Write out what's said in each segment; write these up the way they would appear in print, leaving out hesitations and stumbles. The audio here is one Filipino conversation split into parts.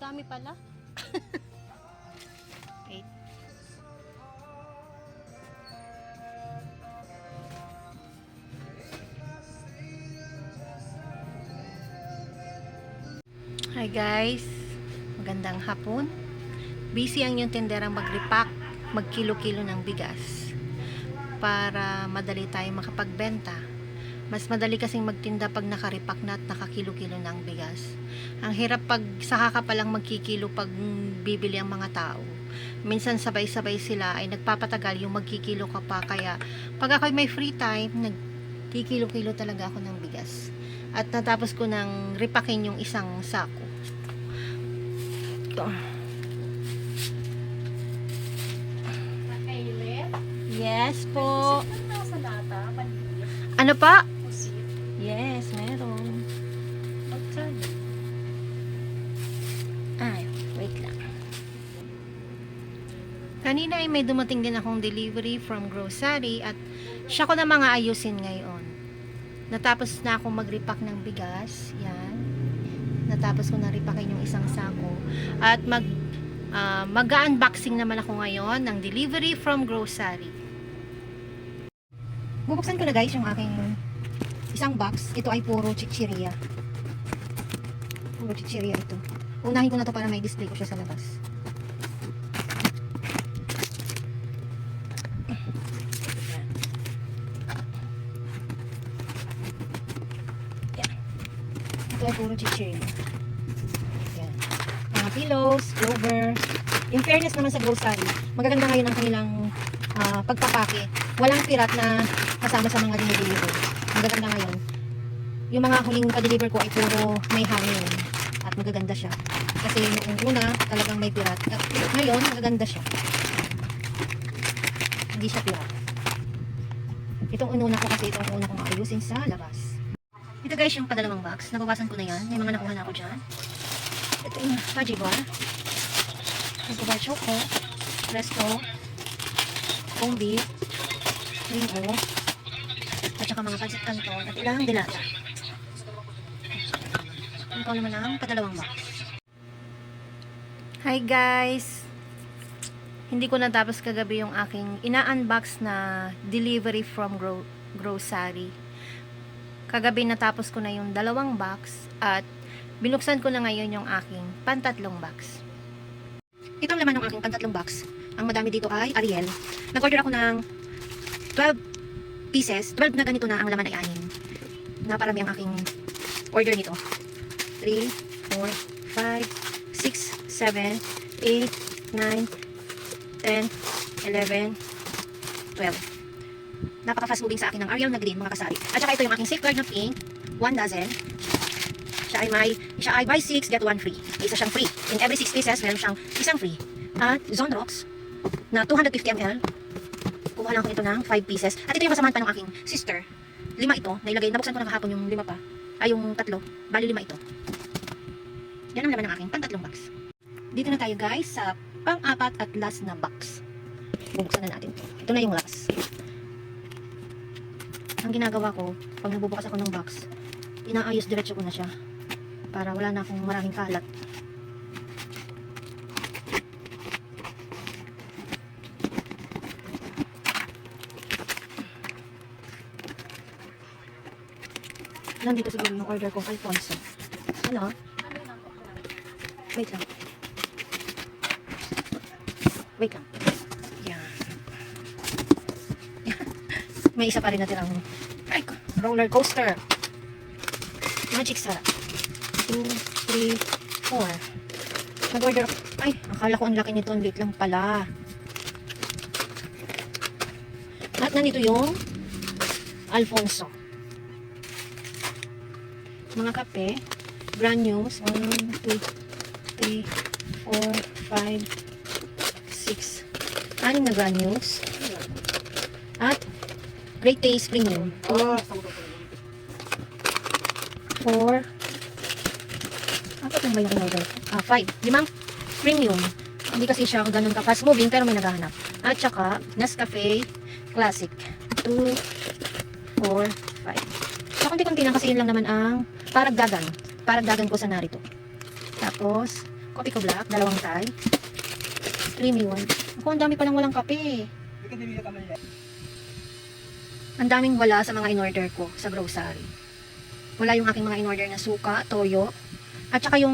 dami pala. Wait. Hi guys, magandang hapon. Busy ang yung tinderang mag-repack, magkilo-kilo ng bigas para madali tayo makapagbenta. Mas madali kasing magtinda pag naka-repack na at nakakilo-kilo ng bigas. Ang hirap pag saka ka palang magkikilo pag bibili ang mga tao. Minsan sabay-sabay sila ay nagpapatagal yung magkikilo ka pa, kaya pag ako'y may free time, nagkikilo-kilo talaga ako ng bigas. At natapos ko ng repackin yung isang sako. Ito. Yes po. Ano pa? Yes, meron. Ay, wait lang. Kanina ay may dumating din akong delivery from grocery at siya ko na mga ayusin ngayon. Natapos na akong mag-repack ng bigas. Yan. Natapos ko na repackin yung isang sako. At mag-unboxing naman ako ngayon ng delivery from grocery. Bubuksan ko na guys yung aking isang box. Ito ay puro chichirya. Puro chichirya ito. Unahin ko na to para may display ko siya sa labas. Ito ay puro chichirya. Yan. Mga pillows, clover. In fairness naman sa grocery, magaganda ngayon ang kanilang pagpapake. Walang pirat na kasama sa mga dinideliver. Magaganda ngayon. Yung mga huling pa-deliver ko ay puro may hangin. At magaganda siya. Kasi noong una, talagang may pirat. At ngayon, magaganda siya. Hindi siya pirat. Itong ununa ko kasi itong una kong ayusin sa labas. Ito guys yung padalawang box. Nabawasan ko na yan. May mga nakuha na ako dyan. Ito yung Fudgy Bar. Ito ba Choco, Presto, Combi, Ringo, at saka mga pancit canton at ilang dilata. Ito naman ang padalawang box. Hi guys! Hindi ko natapos kagabi yung aking ina-unbox na delivery from grocery. Kagabi natapos ko na yung dalawang box at binuksan ko na ngayon yung aking pantatlong box. Itong laman ng aking pantatlong box, ang madami dito ay Ariel. Nag-order ako ng 12 pieces. 12 na ganito na, ang laman ay 6. Naparami ang aking order nito. 3, 4, 5, 6, 7, 8, 9, 10, 11, 12. Napaka-fast moving sa akin ng Ariel na green, mga kasari. At saka ito yung aking safeguard na pink, 1 dozen. Siya ay buy 6, get 1 free. Isa siyang free. In every 6 pieces, meron siyang isang free. At Zone Rocks, na 250 ml. Kumuha lang ako ito ng 5 pieces. At ito yung kasamahan pa ng aking sister. 5 ito. Nailagay, nabuksan ko na kahapon yung 5 pa. Ay, yung 3. Bali 5 ito. Yan ang laman ng aking pantatlong box. Dito na tayo guys sa pang-apat at last na box. Bubuksan na natin. Ito na yung last. Ang ginagawa ko, pag nagbubukas ako ng box, inaayos diretso ko na siya. Para wala na akong maraming kalat. Nandito siguro yung order ko, Alfonso. Ano? Wait lang. Wait lang. Yan. May isa pa rin natin ang roller coaster. Magic sarap. 2, 3, 4. Nag-order ako. Ay, akala ko ang laki nito. Ang liit lang pala. At nandito yung Alfonso. Mga kape. Granules. 1, 2, 3, 4, 5, 6. 6 na granules. At Great Taste Premium. 4. Ano ba yung in-order? 5. 5 premium. Hindi kasi siya ganun ka-fast moving pero may naghahanap. At saka Nescafe Classic. 2, 4, 5. Konti-konti lang kasi yun lang naman ang paragdagan. Paragdagan ko sa narito. Tapos, Kopi ko black, dalawang tie. Creamy one. Ako, ang dami palang walang kape. Ang daming wala sa mga in-order ko sa grocery. Wala yung aking mga in-order na suka, toyo. At saka yung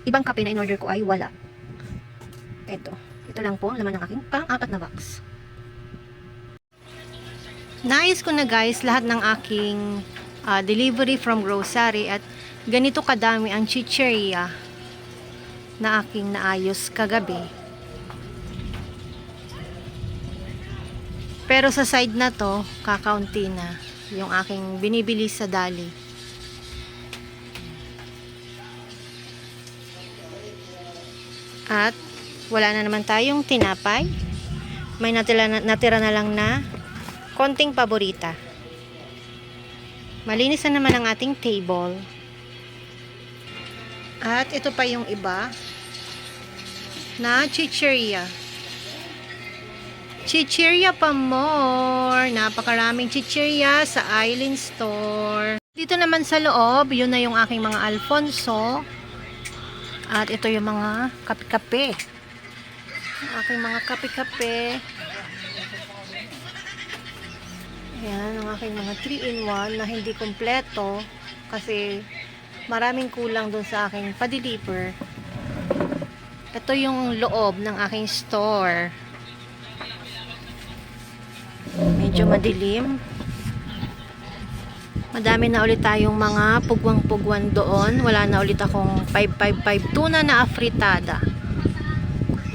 ibang kape na in-order ko ay wala. Ito lang po ang laman ng aking pang-apat na box. Naayos ko na guys lahat ng aking delivery from grocery at ganito kadami ang chicheria na aking naayos kagabi. Pero sa side na to, kakaunti na yung aking binibili sa Dali. At wala na naman tayong tinapay. May natira na lang na konting paborita. Malinis na naman ang ating table. At ito pa yung iba na chicheria. Chicheria pa more. Napakaraming chicheria sa Island Store. Dito naman sa loob, yun na yung aking mga Alfonso. At ito yung mga kape-kape. Aking mga kape-kape. Ayan, ang aking mga 3-in-1 na hindi kompleto kasi maraming kulang dun sa aking pa-deliver. Ito yung loob ng aking store. Medyo madilim. Madami na ulit tayong mga pugwang-pugwan doon. Wala na ulit akong 555 tuna na afritada.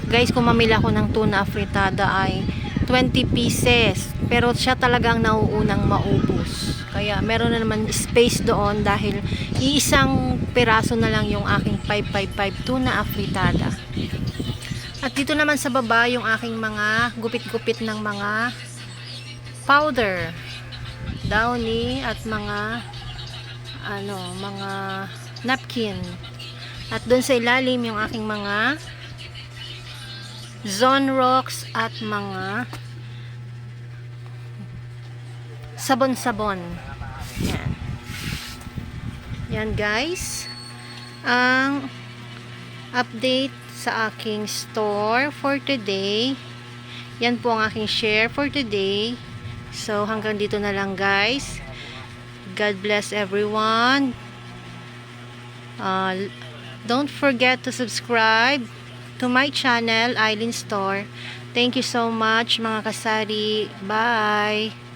Guys, kung mamili ako ng tuna afritada ay 20 pieces. Pero siya talagang nauunang maubos. Kaya meron na naman space doon dahil iisang piraso na lang yung aking 555 tuna afritada. At dito naman sa baba yung aking mga gupit-gupit ng mga powder, downy at mga mga napkin. At doon sa ilalim yung aking mga Zone Rocks at mga sabon-sabon. Yan. Yan guys. Ang update sa aking store for today. Yan po ang aking share for today. So hanggang dito na lang guys. God bless everyone. Don't forget to subscribe to my channel, Island Store. Thank you so much mga kasari. Bye!